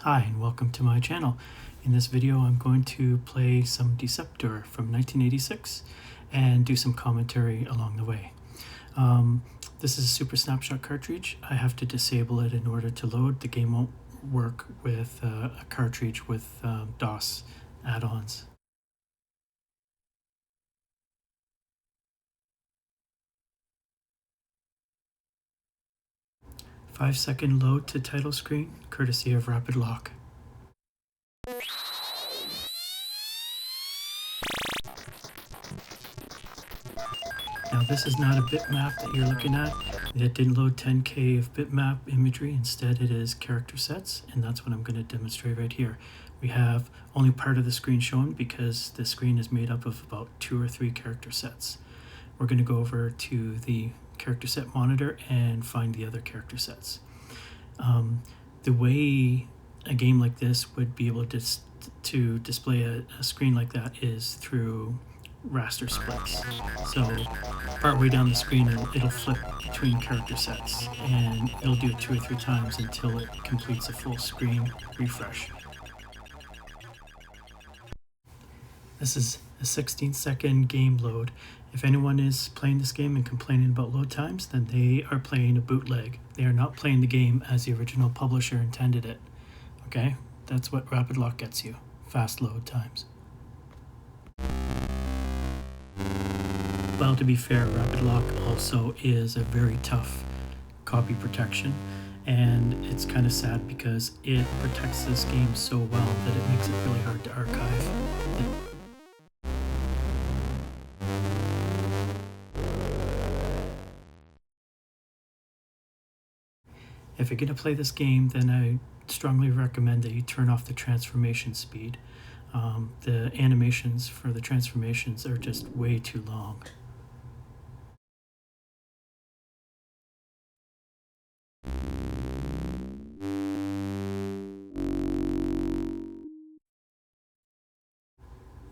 Hi and welcome to my channel. In this video I'm going to play some Deceptor from 1986 and do some commentary along the way. This is a Super Snapshot cartridge. I have to disable it in order to load. The game won't work with a cartridge with DOS add-ons. Five-second load to title screen, courtesy of Rapid Lock. Now this is not a bitmap that you're looking at. It didn't load 10K of bitmap imagery. Instead it is character sets, and that's what I'm going to demonstrate right here. We have only part of the screen shown because the screen is made up of about 2 or 3 character sets. We're going to go over to the character set monitor and find the other character sets. The way a game like this would be able to display a screen like that is through raster splits. So partway down the screen it'll flip between character sets, and it'll do it 2 or 3 times until it completes a full screen refresh. This is a 16-second game load. If anyone is playing this game and complaining about load times, then they are playing a bootleg. They are not playing the game as the original publisher intended it. Okay? That's what Rapid Lock gets you. Fast load times. Well, to be fair, Rapid Lock also is a very tough copy protection, and it's kind of sad because it protects this game so well that it makes it really hard to archive. If you're going to play this game, then I strongly recommend that you turn off the transformation speed. The animations for the transformations are just way too long.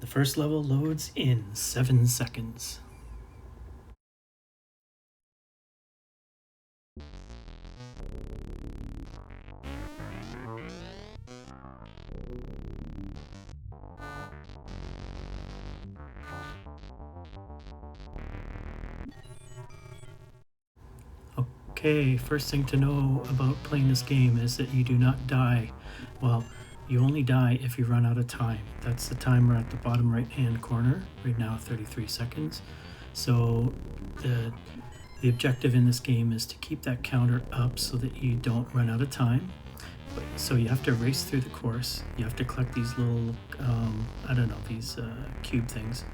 The first level loads in 7 seconds. Okay, first thing to know about playing this game is that you do not die. Well, you only die if you run out of time. That's the timer at the bottom right hand corner, right now 33 seconds. So the objective in this game is to keep that counter up so that you don't run out of time. So you have to race through the course. You have to collect these little, I don't know, these cube things,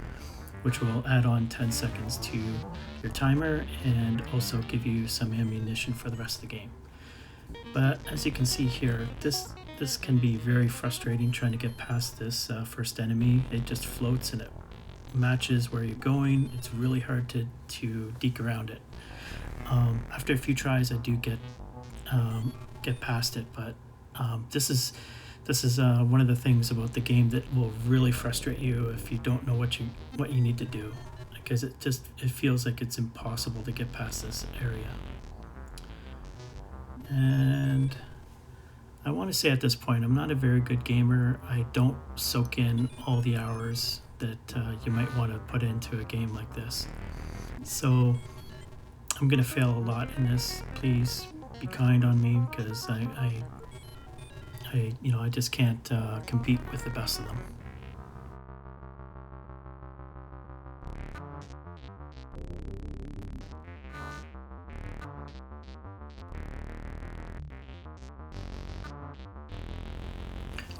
which will add on 10 seconds to your timer and also give you some ammunition for the rest of the game. But as you can see here, this can be very frustrating trying to get past this first enemy. It just floats and it matches where you're going. It's really hard to deke around it. After a few tries I do get past it, but this is one of the things about the game that will really frustrate you if you don't know what you need to do, because it feels like it's impossible to get past this area. And I want to say at this point, I'm not a very good gamer. I don't soak in all the hours that you might want to put into a game like this. So I'm gonna fail a lot in this. Please be kind on me, because I just can't compete with the best of them.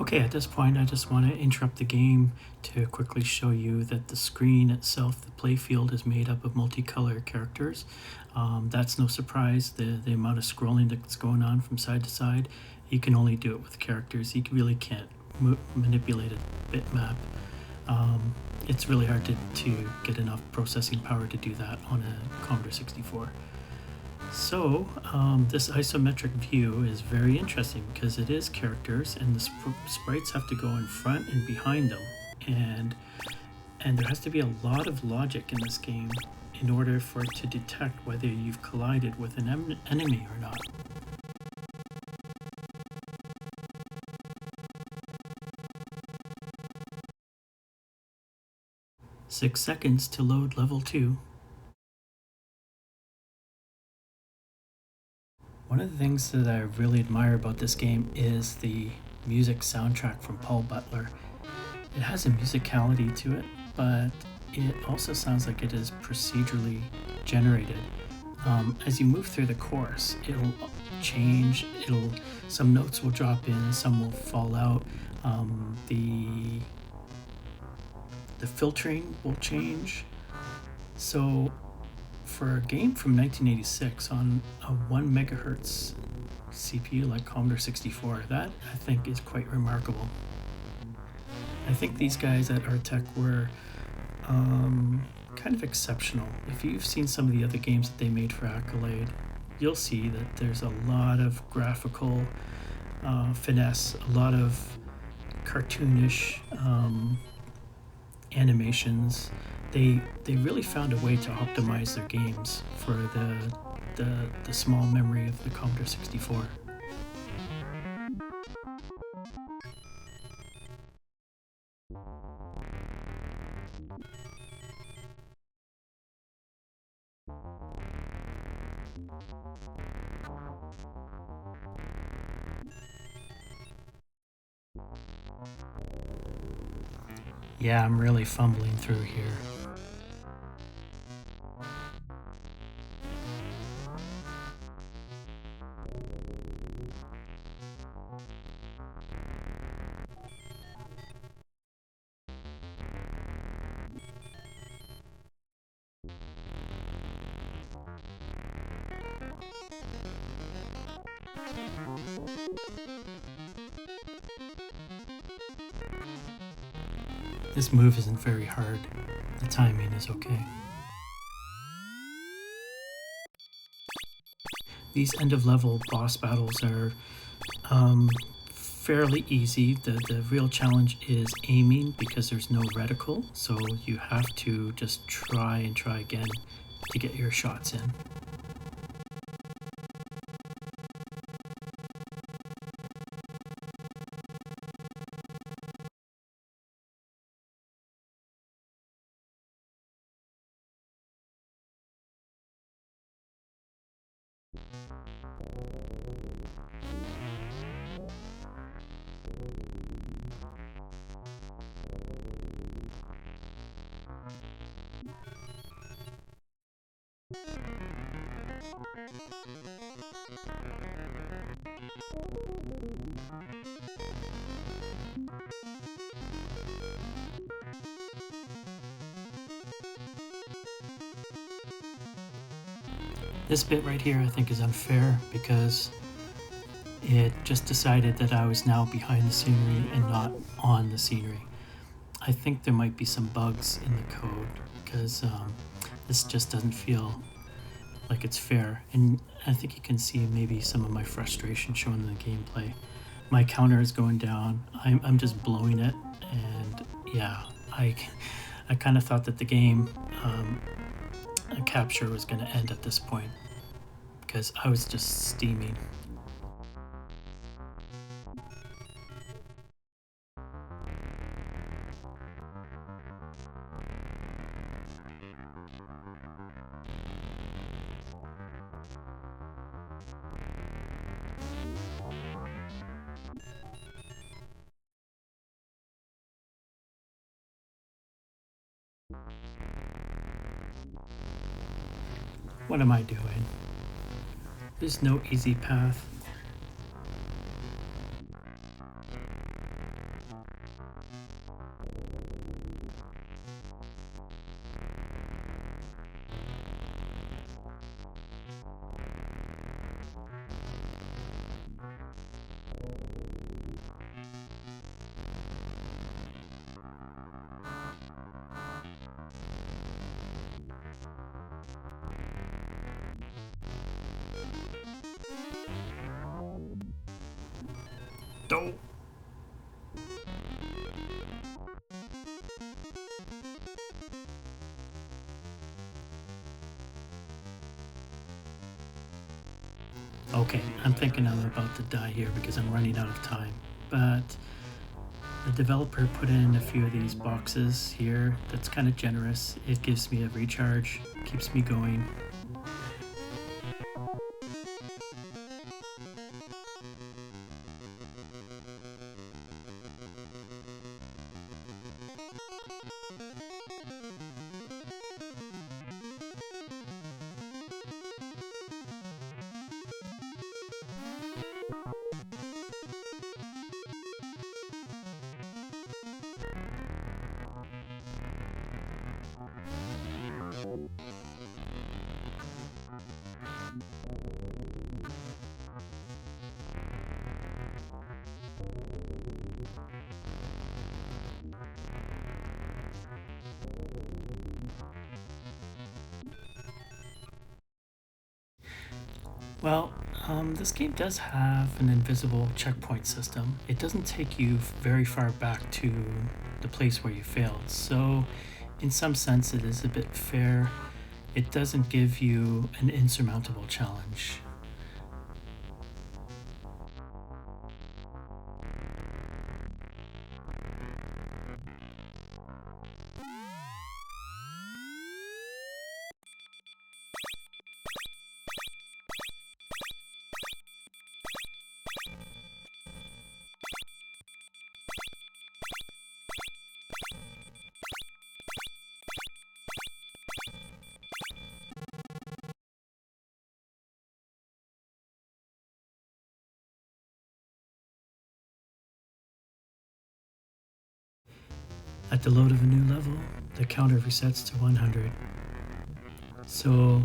Okay, at this point I just want to interrupt the game to quickly show you that the screen itself, the playfield, is made up of multicolored characters. That's no surprise. The amount of scrolling that's going on from side to side, you can only do it with characters. You really can't manipulate a bitmap. It's really hard to get enough processing power to do that on a Commodore 64. So this isometric view is very interesting because it is characters, and the sprites have to go in front and behind them, and there has to be a lot of logic in this game in order for it to detect whether you've collided with an enemy or not. 6 seconds to load level 2. One of the things that I really admire about this game is the music soundtrack from Paul Butler. It has a musicality to it, but it also sounds like it is procedurally generated. As you move through the course, it'll change. Some notes will drop in, some will fall out. The filtering will change. So for a game from 1986 on a 1 megahertz CPU like Commodore 64, that I think is quite remarkable. I think these guys at Artec were kind of exceptional. If you've seen some of the other games that they made for Accolade, you'll see that there's a lot of graphical finesse, a lot of cartoonish animations. They really found a way to optimize their games for the small memory of the Commodore 64. Yeah, I'm really fumbling through here. This move isn't very hard. The timing is okay. These end of level boss battles are fairly easy. The real challenge is aiming because there's no reticle, so you have to just try and try again to get your shots in. This bit right here I think is unfair because it just decided that I was now behind the scenery and not on the scenery. I think there might be some bugs in the code because this just doesn't feel like it's fair, and I think you can see maybe some of my frustration shown in the gameplay. My counter is going down, I'm just blowing it, and yeah, I kind of thought that the game capture was going to end at this point because I was just steaming. What am I doing? There's no easy path. Don't. Okay, I'm thinking I'm about to die here because I'm running out of time, but The developer put in a few of these boxes here. That's kind of generous. It gives me a recharge, keeps me going. Well, this game does have an invisible checkpoint system. It doesn't take you very far back to the place where you failed, so in some sense it is a bit fair. It doesn't give you an insurmountable challenge. At the load of a new level, the counter resets to 100. So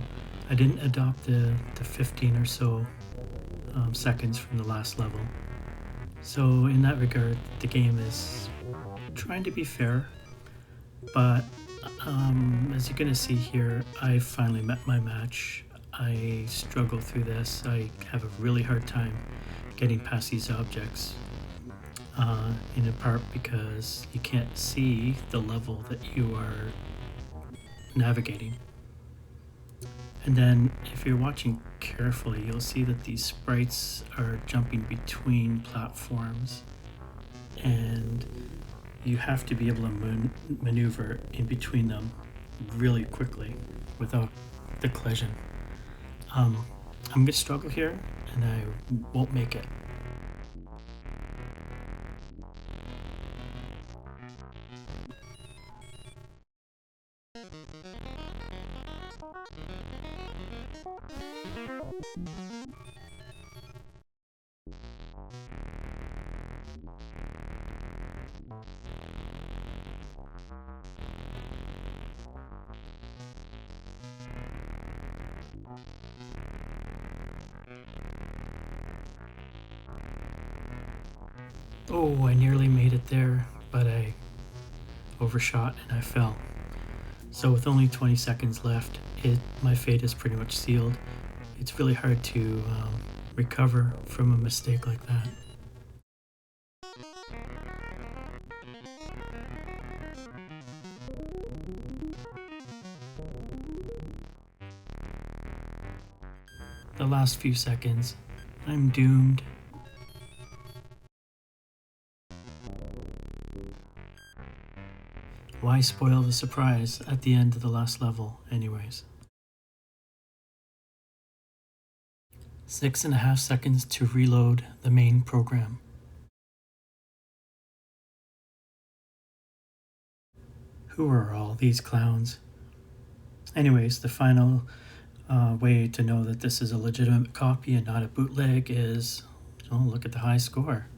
I didn't adopt the 15 or so seconds from the last level. So in that regard, the game is trying to be fair, but as you're gonna see here, I finally met my match. I struggle through this. I have a really hard time getting past these objects, in part because you can't see the level that you are navigating. And then if you're watching carefully, you'll see that these sprites are jumping between platforms, and you have to be able to maneuver in between them really quickly without the collision. I'm gonna struggle here and I won't make it. Oh, I nearly made it there, but I overshot and I fell. So with only 20 seconds left, my fate is pretty much sealed. It's really hard to recover from a mistake like that. The last few seconds, I'm doomed. Why spoil the surprise at the end of the last level anyways? 6.5 seconds to reload the main program. Who are all these clowns? Anyways, the final way to know that this is a legitimate copy and not a bootleg is, oh, look at the high score.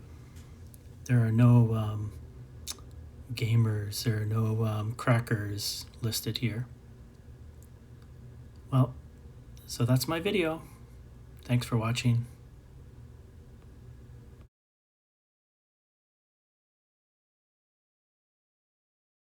There are no gamers, there are no crackers listed here. Well, so that's my video. Thanks for watching.